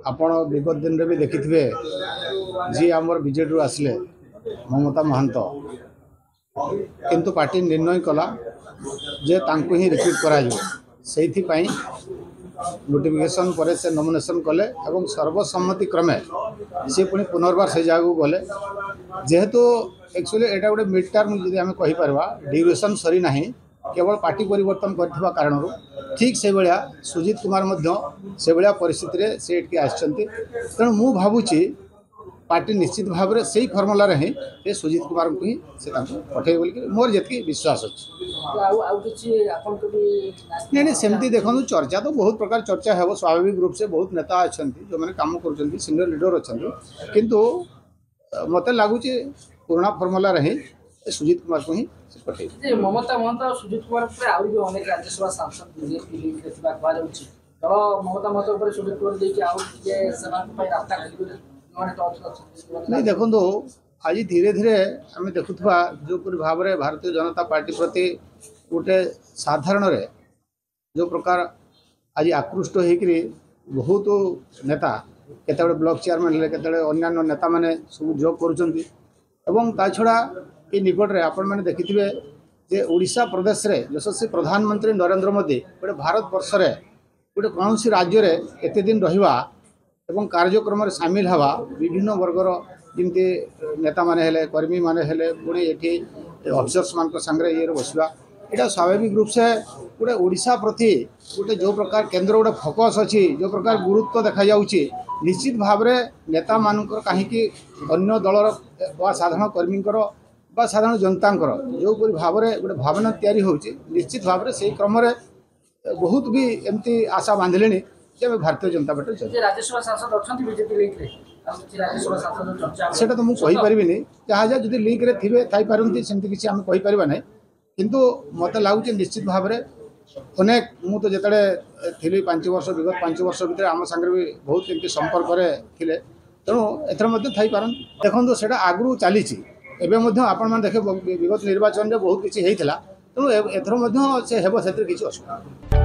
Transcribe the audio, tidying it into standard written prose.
आपण विगत दिन में भी देखिथे जी आमर बीजेडी आसिले ममता महंत किंतु पार्टी निर्णय कला जे तांको ही रिक्रुट करा से नोटिफिकेशन पर से नॉमिनेशन कले और सर्वसम्मति क्रमे सी पुणी पुनर्बार से जगह गले जेहेतु एक्चुअली एटा गोटे मिड टर्म जदि आम कहीपर ड्यूरेशन सरी ना केवल पार्टी परिवर्तन करथिबा कारणरू ठीक से भाया सुजीत कुमार से भाया परिस्थिति से आसछंती तेणु मु भावुची पार्टी निश्चित भाव में से फर्मुला ही ये सुजीत कुमार को ही पठे बोल मोर जी विश्वास अच्छे नहीं सेमती देखो चर्चा तो बहुत प्रकार चर्चा है स्वाभाविक रूप से बहुत नेता अच्छा जो मैंने काम कर सीनियर लीडर अच्छा किंतु मत लगुच पुराना फर्मुला ही सुजीत कुमार को ही पठे ममता महंत और सुजीत कुमार अनेक राज्यसभा सांसद ममता महंत सुजीत कुमार रास्ता नहीं देखो आज धीरे धीरे आम देखुवा जो भाव में भारतीय जनता पार्टी प्रति गोटे साधारण रे जो प्रकार आज आकृष्ट होकर बहुत नेता केतबे ब्लॉक चेयरमैन हेले केतबे अन्य नेता माने सब जॉब करुँचा छड़ा ये निकट में आपण मैंने देखिथे जे ओडिशा प्रदेश रे यशस्वी प्रधानमंत्री नरेंद्र मोदी गोटे भारत वर्ष रे गोटे कौन राज्य रे एते दिन रहिबा एवं कार्यक्रम सामिल हवा विभिन्न वर्गर जमती नेता माने हेले कर्मी माने हेले पुणी ये अफिसर्स मान सांगे ये बसवा यहाँ स्वाभाविक रूप से गोटे ओडिशा प्रति गोटे जो प्रकार केंद्र गोटे फोकस अच्छी जो प्रकार गुरुत्व देखा जाउची निश्चित भाव में नेता मानकर कहीं अन्य दलर साधारण कर्मी साधारण जनता जो भाव में गोटे भावना तैयारी होची निश्चित भाव में से क्रम बहुत भी एमती आशा बांधिले भारतीय जनता पार्टी सेटा तो मुझे कहीपरि जहाँ जहाँ जो लिंक रे थे थी पारती सेमती किसी आम कहीपर ना किंतु मत लगुच निश्चित भाव में अनेक मुझे जिते थी 5 वर्ष विगत 5 वर्ष भितर आम सांगे भी बहुत एमती संपर्क थे तेणु एथर थी पार देखो से आगु चली आपण देखे विगत निर्वाचन में बहुत किसी होता तेणु एथर से किसी असुविधा।